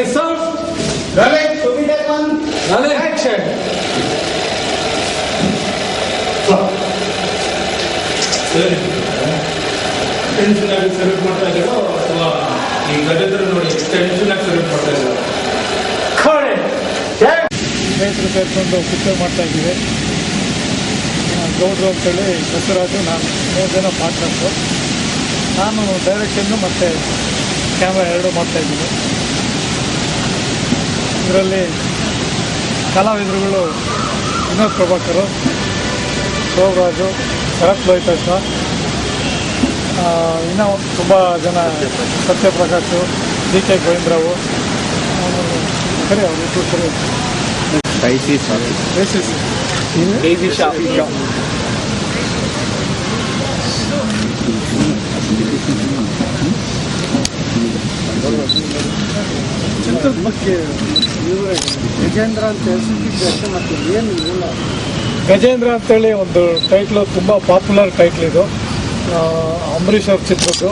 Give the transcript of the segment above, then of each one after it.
Myself, Rolling, to be taken, Rolling. action. Tension ಆಗಿ service ಮಾಡ್ತಾ ಇದ್ದೀರೋ ಅಥವಾ ಈ ಗಜೇಂದ್ರ ನೋಡಿ ಟೆನ್ಷನ್ ಆಗಿ ಸರ್ವಿಸ್ ಮಾಡ್ತಾ ಇದ್ದೀರೋ? ಸ್ನೇಹಿತರು ಸೇರಿಕೊಂಡು ಪಿಕ್ಚರ್ ಮಾಡ್ತಾ ಇದ್ದೀವಿ. ಗೌಡ್ರು ಅಂತೇಳಿ ಬಸವರಾಜು, ನಾನು 3 ಜನ ಪಾರ್ಟ್ನರ್ಸು. ನಾನು ಡೈರೆಕ್ಷನ್ನು ಮತ್ತು ಕ್ಯಾಮ್ರಾ ಎರಡೂ ಮಾಡ್ತಾಯಿದ್ದೀನಿ. ಇದರಲ್ಲಿ ಕಲಾವಿದರುಗಳು ವಿನೋದ್ ಪ್ರಭಾಕರು, ಶೋಭರಾಜು, ಶರತ್ ಲೋಹಿತೇಶ್ವ, ಇನ್ನೂ ತುಂಬ ಜನ, ಸತ್ಯಪ್ರಕಾಶು, ಡಿ ಕೆ ಗೋವಿಂದರಾವು, ಸರಿ ಅವರು ಸರಿ ಗಜೇಂದ್ರ ಅಂತ ಹೆಸರು ಮತ್ತು ಏನು ಗಜೇಂದ್ರ ಅಂತೇಳಿ ಒಂದು ಟೈಟ್ಲು, ತುಂಬ ಪಾಪ್ಯುಲರ್ ಟೈಟ್ಲ್ ಇದು. ಅಂಬರೀಷ್ ಅವ್ರ ಚಿತ್ರದ್ದು,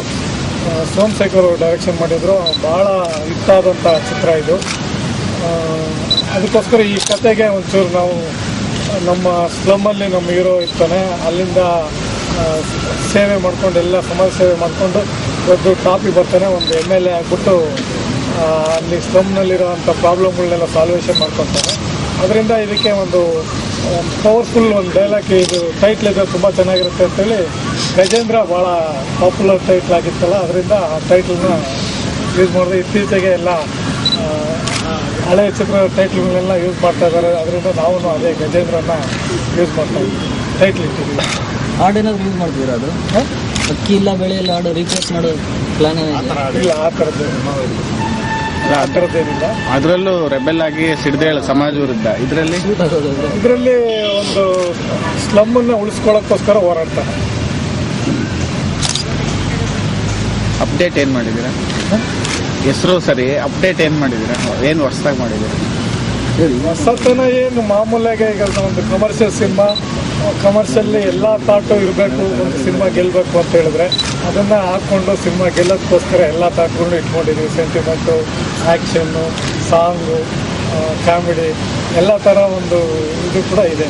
ಸೋಮಶೇಖರ್ ಅವರು ಡೈರೆಕ್ಷನ್ ಮಾಡಿದ್ರು. ಭಾಳ ಇಷ್ಟಾದಂಥ ಚಿತ್ರ ಇದು. ಅದಕ್ಕೋಸ್ಕರ ಈ ಕತೆಗೆ ಒಂಚೂರು ನಾವು ನಮ್ಮ ಸ್ಲಮ್ಮಲ್ಲಿ ನಮ್ಮ ಹೀರೋ ಇರ್ತಾನೆ, ಅಲ್ಲಿಂದ ಸೇವೆ ಮಾಡ್ಕೊಂಡು, ಎಲ್ಲ ಸಮಾಜ ಸೇವೆ ಮಾಡಿಕೊಂಡು ದೊಡ್ಡ ಟಾಪಿಗೆ ಬರ್ತಾನೆ. ಒಂದು MLA ಆಗಿಬಿಟ್ಟು ಅಲ್ಲಿ ಸ್ಲಮ್ನಲ್ಲಿರೋವಂಥ ಪ್ರಾಬ್ಲಮ್ಗಳನ್ನೆಲ್ಲ ಸಾಲ್ವೇಷನ್ ಮಾಡ್ಕೊತಾನೆ. ಅದರಿಂದ ಇದಕ್ಕೆ ಒಂದು ಪವರ್ಫುಲ್ ಒಂದು ಡೈಲಾಗ್, ಇದು ಟೈಟ್ಲ್ ಇದೆ, ತುಂಬ ಚೆನ್ನಾಗಿರುತ್ತೆ ಅಂತೇಳಿ ಗಜೇಂದ್ರ ಭಾಳ ಪಾಪ್ಯುಲರ್ ಟೈಟ್ಲ್ ಆಗಿತ್ತಲ್ಲ, ಅದರಿಂದ ಆ ಟೈಟ್ಲನ್ನ ಯೂಸ್ ಮಾಡಿದೆ. ಇತ್ತೀಚೆಗೆ ಎಲ್ಲ ಹಳೆಯ ಚಿತ್ರ ಟೈಟ್ಲ್ಗಳನ್ನೆಲ್ಲ ಯೂಸ್ ಮಾಡ್ತಾ ಇದ್ದಾರೆ, ಅದರಿಂದ ನಾವು ಅದೇ ಗಜೇಂದ್ರನ ಯೂಸ್ ಮಾಡ್ತಾ ಇದ್ದೀವಿ, ಟೈಟ್ಲ್ ಇಟ್ಟಿದ್ದೀವಿ. ಹಾಡೇನಾದ್ರು ಯೂಸ್ ಮಾಡ್ತೀರಾ? ಅದು ಅಕ್ಕಿ ಇಲ್ಲ ಬೆಳೆ ಇಲ್ಲ ಹಾಡು ರೀಪ್ಲೇಸ್ ಮಾಡೋ ಪ್ಲಾನ್ ಇಲ್ಲ, ಆ ಥರದ್ದೇನಿಲ್ಲ. ಅದರಲ್ಲೂ ರೆಬೆಲ್ ಆಗಿ ಸಿಡ್ದೇಳ ಸಮಾಜ ವಿರುದ್ಧ ಇದರಲ್ಲಿ ಒಂದು ಸ್ಲಮ್ಮನ್ನು ಉಳಿಸ್ಕೊಳ್ಳೋಕ್ಕೋಸ್ಕರ ಹೋರಾಡ್ತಾರೆ. ಅಪ್ಡೇಟ್ ಏನು ಮಾಡಿದ್ದೀರಾ? ಹೆಸರು ಸರಿ, ಅಪ್ಡೇಟ್ ಏನು ಮಾಡಿದ್ದೀರಾ? ಏನು ಹೊಸದಾಗಿ ಮಾಡಿದ್ದೀರಾ? ಹೊಸತನ ಏನು ಮಾಮೂಲಾಗೆ, ಈಗ ಒಂದು ಕಮರ್ಷಿಯಲ್ ಸಿನಿಮಾ, ಕಮರ್ಷಿಯಲ್ಲಿ ಎಲ್ಲ ಥಾಟು ಇರಬೇಕು. ಒಂದು ಸಿನಿಮಾ ಗೆಲ್ಲಬೇಕು ಅಂತ ಹೇಳಿದ್ರೆ ಅದನ್ನು ಹಾಕ್ಕೊಂಡು ಸಿನಿಮಾ ಗೆಲ್ಲೋದಕ್ಕೋಸ್ಕರ ಎಲ್ಲ ಥಾಟ್ಗಳನ್ನು ಇಟ್ಕೊಂಡಿದ್ದೀವಿ. ಸೆಂಟಿಮೆಂಟು, ಆ್ಯಕ್ಷನ್ನು, ಸಾಂಗು, ಕಾಮಿಡಿ, ಎಲ್ಲ ಥರ ಒಂದು ಇದು ಕೂಡ ಇದೆ.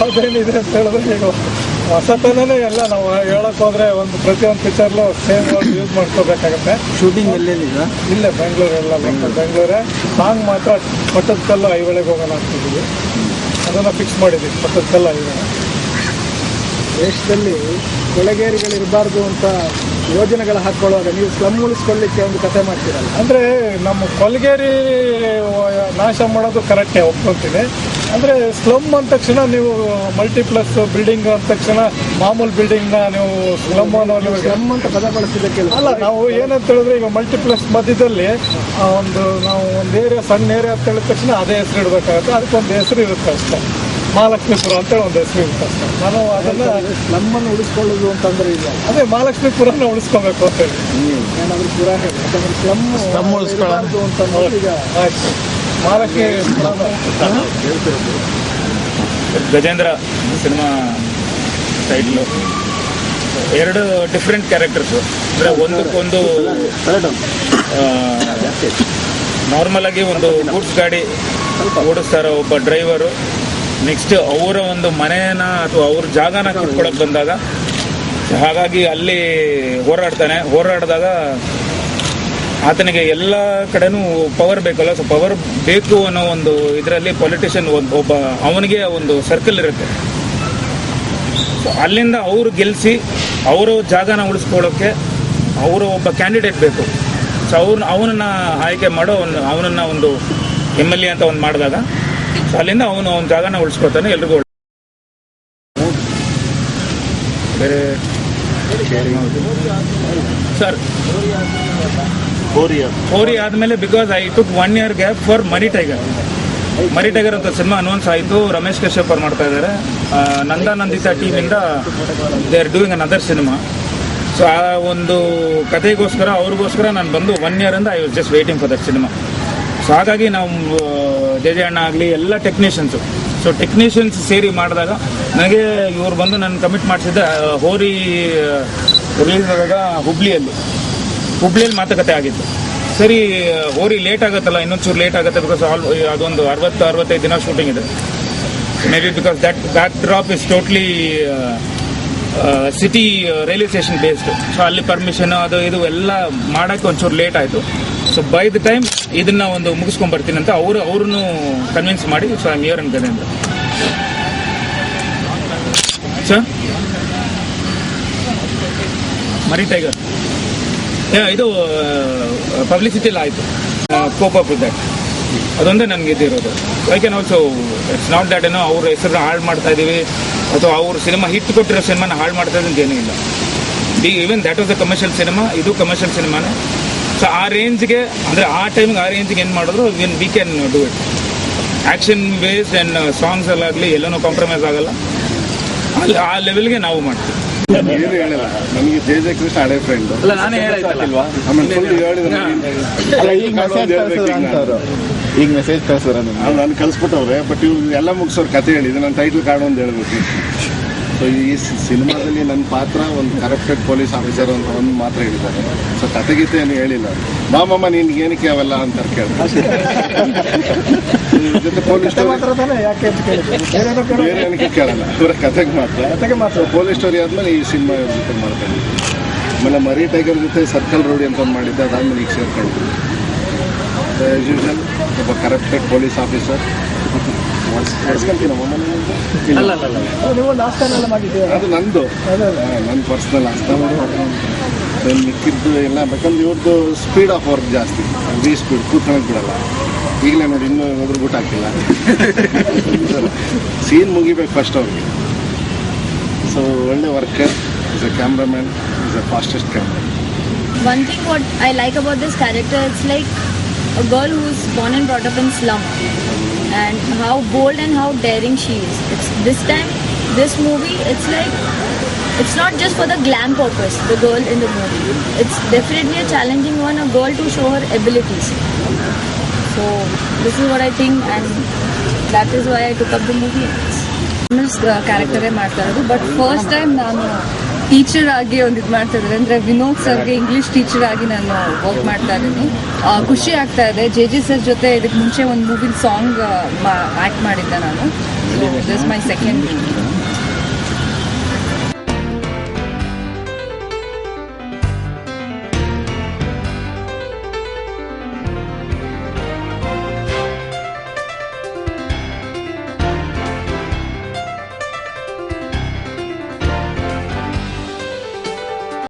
ಹೊಸದೇನಿದೆ ಅಂತ ಹೇಳಿದ್ರೆ, ಈಗ ಹೊಸತನೇ ಎಲ್ಲ ನಾವು ಹೇಳಕ್ಕೆ ಹೋದರೆ ಒಂದು ಪ್ರತಿಯೊಂದು ಪಿಕ್ಚರ್ಲು ಸೇಮ್ ವರ್ಡ್ ಯೂಸ್ ಮಾಡ್ಕೋಬೇಕಾಗತ್ತೆ. ಶೂಟಿಂಗ್ ಎಲ್ಲೆಲ್ಲಿದೆ? ಇಲ್ಲೇ ಬೆಂಗಳೂರೆಲ್ಲ ಬೆಂಗಳೂರೇ. ಸಾಂಗ್ ಮಾತ್ರ ಪಟ್ಟದಕಲ್ಲು ಐಹೊಳೆಗೆ ಹೋಗೋಣ ಅಂತಿದ್ದೀವಿ, ಅದನ್ನು ಫಿಕ್ಸ್ ಮಾಡಿದ್ದೀವಿ, ಪಟ್ಟದಕಲ್ಲು ಐಹೊಳೆ. ದೇಶದಲ್ಲಿ ಕೊಳೆಗೇರಿಗಳಿರಬಾರ್ದು ಅಂತ ಯೋಜನೆಗಳು ಹಾಕ್ಕೊಳ್ಳುವಾಗ ನೀವು ಸ್ಲಮ್ ಉಳಿಸ್ಕೊಳ್ಳಿಕ್ಕೆ ಒಂದು ಕಥೆ ಮಾಡ್ತೀರಲ್ಲ, ಅಂದರೆ ನಮ್ಮ ಕೊಲ್ಗೇರಿ ನಾಶ ಮಾಡೋದು ಕರೆಕ್ಟೇ, ಒಪ್ಕೊತೀನಿ. ಅಂದರೆ ಸ್ಲಮ್ ಅಂದ ತಕ್ಷಣ ನೀವು ಮಲ್ಟಿಪ್ಲೆಕ್ಸ್ ಬಿಲ್ಡಿಂಗ್ ಅಂದ ತಕ್ಷಣ ಮಾಮೂಲು ಬಿಲ್ಡಿಂಗ್ನ ನೀವು ಸ್ಲಮ್ ಅನ್ನೋ ಸ್ಲಮ್ ಅಂತ ಪದ ಬಳಸಿದ್ದಕ್ಕೆ ಅಲ್ಲ. ನಾವು ಏನಂತ ಹೇಳಿದ್ರೆ, ಈಗ ಮಲ್ಟಿಪ್ಲೆಕ್ಸ್ ಮಧ್ಯದಲ್ಲಿ ನಾವು ಒಂದು ಏರಿಯಾ, ಸಣ್ಣ ಏರಿಯಾ ಅಂತ ಹೇಳಿದ ತಕ್ಷಣ ಅದೇ ಹೆಸರು ಇಡಬೇಕಾಗುತ್ತೆ. ಅದಕ್ಕೊಂದು ಹೆಸರು ಇರುತ್ತೆ ಅಷ್ಟೇ, ಮಹಾಲಕ್ಷ್ಮೀಪುರ ಅಂತೇಳಿ ಒಂದು ಹೆಸರು ಇರುತ್ತೆ ಅಷ್ಟೇ. ನಾನು ಅದನ್ನು ಸ್ಲಮ್ಮನ್ನು ಉಳಿಸ್ಕೊಳ್ಳೋದು ಅಂತಂದ್ರೆ ಇಲ್ಲ, ಅದೇ ಮಹಾಲಕ್ಷ್ಮೀಪುರನ ಉಳಿಸ್ಕೋಬೇಕು ಅಂತೇಳಿ ಏನಾದರೂ ಪುರ ಹೇಳಿ, ಯಾಕಂದ್ರೆ ಸ್ಲಮ್ ಉಳಿಸ್ಕೊಳ್ಳೋದು ಅಂತಂದ್ರೆ ಈಗ ಆಯ್ತು. Mahalakshmi Gajendra cinema title 2 different characters. ಅಂದರೆ ಒಂದಕ್ಕೊಂದು ನಾರ್ಮಲ್ ಆಗಿ ಒಂದು ಗೂಡ್ಸ್ ಗಾಡಿ ಓಡಿಸ್ತಾರೋ ಒಬ್ಬ ಡ್ರೈವರು, ನೆಕ್ಸ್ಟ್ ಅವರ ಒಂದು ಮನೆಯನ್ನ ಅಥವಾ ಅವ್ರ ಜಾಗನ ಕಿತ್ಕೊಳಕ್ಕೆ ಬಂದಾಗ, ಹಾಗಾಗಿ ಅಲ್ಲಿ ಹೋರಾಡಿದಾಗ ಆತನಿಗೆ ಎಲ್ಲ ಕಡೆನೂ ಪವರ್ ಬೇಕಲ್ಲ. ಸೊ ಪವರ್ ಬೇಕು ಅನ್ನೋ ಒಂದು ಇದರಲ್ಲಿ ಪೊಲಿಟಿಷಿಯನ್ ಒಬ್ಬ ಅವನಿಗೆ ಒಂದು ಸರ್ಕಲ್ ಇರುತ್ತೆ. ಸೊ ಅಲ್ಲಿಂದ ಅವರು ಗೆಲ್ಲಿಸಿ ಅವರ ಜಾಗನ ಉಳಿಸ್ಕೊಳ್ಳೋಕ್ಕೆ ಅವರು ಒಬ್ಬ ಕ್ಯಾಂಡಿಡೇಟ್ ಬೇಕು. ಸೊ ಅವನನ್ನ ಆಯ್ಕೆ ಮಾಡೋ ಅವನನ್ನ ಒಂದು MLA ಅಂತ ಒಂದು ಮಾಡಿದಾಗ, ಸೊ ಅಲ್ಲಿಂದ ಅವನ ಜಾಗನ ಉಳಿಸ್ಕೊಳ್ತಾನೆ. ಎಲ್ರಿಗೂ ಬೇರೆ ಸರ್ ಹೋರಿ ಆದಮೇಲೆ, because I took 1 year gap for Mari tiger ಅಂತ ಸಿನಿಮಾ ಅನೌನ್ಸ್ ಆಯಿತು. ರಮೇಶ್ ಕಶ್ಯಪ್ ಅವ್ರು ಮಾಡ್ತಾ ಇದ್ದಾರೆ. ನಂದಿತಾ ಟೀಮಿಂದ they are doing another cinema. So ಆ ಒಂದು ಕಥೆಗೋಸ್ಕರ ಅವ್ರಿಗೋಸ್ಕರ ನಾನು ಬಂದು 1 year ಇಂದ I was just waiting for that cinema. So ಹಾಗಾಗಿ ನಾವು ಜೆ ಅಣ್ಣ ಆಗಲಿ ಎಲ್ಲ ಟೆಕ್ನಿಷಿಯನ್ಸು ಸೊ ಟೆಕ್ನಿಷಿಯನ್ಸ್ ಸೇರಿ ಮಾಡಿದಾಗ ನನಗೆ ಇವ್ರು ಬಂದು ನಾನು ಕಮಿಟ್ ಮಾಡಿಸಿದ್ದ ಹೋರಿ ರಿಲೀಸ್ ಆದಾಗ ಹುಬ್ಳಿಯಲ್ಲಿ ಮಾತುಕತೆ ಆಗಿತ್ತು. ಸರಿ ಹೋರಿ ಲೇಟ್ ಆಗುತ್ತಲ್ಲ, ಇನ್ನೊಂಚೂರು ಲೇಟ್ ಆಗುತ್ತೆ ಬಿಕಾಸ್ ಅದೊಂದು 60-65 ದಿನ ಶೂಟಿಂಗ್ ಇದೆ. May be because that back drop is totally city railway station based. So ಅಲ್ಲಿ ಪರ್ಮಿಷನ್ ಅದು ಇದು ಎಲ್ಲ ಮಾಡೋಕ್ಕೆ ಒಂಚೂರು ಲೇಟ್ ಆಯಿತು. ಸೊ ಬೈ ದ ಟೈಮ್ ಇದನ್ನ ಒಂದು ಮುಗಿಸ್ಕೊಂಡ್ಬರ್ತೀನಿ ಅಂತ ಅವ್ರನ್ನು ಕನ್ವಿನ್ಸ್ ಮಾಡಿ so I am here and Gajendra. Sir Mari tiger ಇದು ಪಬ್ಲಿಸಿಟಿಲಿ ಆಯಿತು. ಕೋಪ್ ಅಪ್ ವಿತ್ ದಟ್ ಅದೊಂದೇ ನನಗೆ ಇದಿರೋದು. I can also it's not that ಏನೋ ಅವ್ರ ಹೆಸರನ್ನ ಹಾಳು ಮಾಡ್ತಾ ಇದ್ದೀವಿ ಅಥವಾ ಅವ್ರ ಸಿನಿಮಾ ಹಿಟ್ ಕೊಟ್ಟಿರೋ ಸಿನಿಮಾನ ಹಾಳು ಮಾಡ್ತಾ ಇದ್ದಂತ ಏನೂ ಇಲ್ಲ. Even that was the commercial cinema, ಇದು ಕಮರ್ಷಿಯಲ್ ಸಿನಿಮಾನೇ. ಸೊ ಆ ರೇಂಜ್ಗೆ ಅಂದರೆ ಆ ಟೈಮ್ಗೆ ಆ ರೇಂಜ್ಗೆ ಏನು ಮಾಡಿದ್ರು we can do it. Action based and songs ಅಲ್ಲಾಗಲಿ ಎಲ್ಲನೂ ಕಾಂಪ್ರಮೈಸ್ ಆಗಲ್ಲ. ಅಲ್ಲಿ ಆ ಲೆವೆಲ್ಗೆ ನಾವು ಮಾಡ್ತೀವಿ. ಏನು ಹೇಳಿಲ್ಲ ನನಗೆ ಜೆ ಕೃಷ್ಣ ಹಳೆ ಫ್ರೆಂಡ್ ಅಲ್ಲ ನಾನೇ ಹೇಳಿಲ್ವಾ ಆಮೇಲೆ ಫುಲ್ ಹೇಳಿದ್ರೆ ಈಗ ಮೆಸೇಜ್ ಕಳ್ಸೋರ ನಾನು ಕಳ್ಸ್ಬಿಟ್ಟವ್ರೆ. ಬಟ್ ಇವ್ರು ಎಲ್ಲ ಮುಗಿಸೋರು ಕತೆ ಹೇಳಿದ್ರು, ನನ್ನ ಟೈಟಲ್ ಕಾರ್ಡ್ ಒಂದು ಹೇಳ್ಬೇಕು. ಸೊ ಈ ಸಿನಿಮಾದಲ್ಲಿ ನನ್ನ ಪಾತ್ರ ಒಂದು ಕರಪ್ಟೆಡ್ ಪೊಲೀಸ್ ಆಫೀಸರ್ ಅಂತ ಒಂದು ಮಾತ್ರ ಹೇಳಿದ್ದಾರೆ. ಸೊ ಕತೆಗೀತೆ ಏನು ಹೇಳಿಲ್ಲ. ಮಾಮಮ್ಮ ನಿನ್ಗೆ ಏನಕ್ಕೆ ಅವೆಲ್ಲ ಅಂತ ಕೇಳ್ತಾರೆ. ಜೊತೆ ಪೊಲೀಸ್ ಸ್ಟೋರಿ ಯಾಕೆ ಅಂತ ಕೇಳಿದ್ರು, ಬೇರೆ ಏನಕ್ಕೆ ಕೇಳಲ್ಲ, ಇವರ ಕತೆಗೆ ಮಾತ್ರ. ಪೊಲೀಸ್ ಸ್ಟೋರಿ ಆದ್ಮೇಲೆ ಈ ಸಿನಿಮಾ ಇವ್ರ ಜೊತೆ ಮಾಡ್ತಾ ಇದ್ದೀವಿ. ಆಮೇಲೆ ಮರಿ ಟೈಗರ್ ಜೊತೆ ಸರ್ಕಲ್ ರೋಡಿ ಅಂತ ಒಂದು ಮಾಡಿದ್ದೆ, ಅದಾದ್ಮೇಲೆ ಈಗ ಸೇರ್ಕೊಂಡು ಆಸ್ ಯೂಶುವಲ್ ಒಬ್ಬ ಕರಪ್ಟೆಡ್ ಪೊಲೀಸ್ ಆಫೀಸರ್ ನಡೆಸ್ಕೊಂತೀನ ನೀವು ಲಾಸ್ಟ್ ಟೈಮ್ ಎಲ್ಲ ಮಾಡಿದ್ದೀವಿ. ಅದು ನಂದು ನನ್ನ ಪರ್ಸ್ನಲ್ ಆಸ್ತ ಮಿಕ್ಕಿದ್ದು ಎಲ್ಲ. ಬೇಕಂದ್ರೆ ಇವ್ರದ್ದು ಸ್ಪೀಡ್ ಆಫ್ ವರ್ಕ್ ಜಾಸ್ತಿ, ವಿ ಸ್ಪೀಡ್ ಕೂತ್ಕೊಳಕ್ ಬಿಡಲ್ಲ. ಈಗಲೇ ನೋಡಿ ಇನ್ನೂ ಹೋದ್ರು ಗುಟ್ ಹಾಕಿಲ್ಲ. ಸೀನ್ ಮುಗಿಬೇಕು ಫಸ್ಟ್ ಅವ್ರಿಗೆ. ಸೊ ಒಳ್ಳೆ worker, is a cameraman, is a fastest camera. One thing what I like about this character, it's like a girl who's born and brought up in slum, and how bold and how daring she is. It's this time, this movie, it's like, it's not just for the glam purpose, the girl in the movie. It's definitely a challenging one, a girl to show her abilities. So this is what I think, and that is why I took up the movie. ಕ್ಯಾರೆಕ್ಟರೇ ಮಾಡ್ತಾ ಇರೋದು. But first time ನಾನು teacher ಆಗಿ ಒಂದು ಇದು ಮಾಡ್ತಾ ಇದ್ದಾರೆ ಅಂದರೆ ವಿನೋದ್ ಸರ್ಗೆ ಇಂಗ್ಲೀಷ್ ಟೀಚರ್ ಆಗಿ ನಾನು ವರ್ಕ್ ಮಾಡ್ತಾ ಇದ್ದೀನಿ. ಖುಷಿ ಆಗ್ತಾ ಇದೆ. ಜೆ ಸರ್ ಜೊತೆ ಇದಕ್ಕೆ ಮುಂಚೆ ಒಂದು ಮೂವಿಲಿ ಸಾಂಗ್ ಆ್ಯಕ್ಟ್ ಮಾಡಿದ್ದೆ ನಾನು. So this my second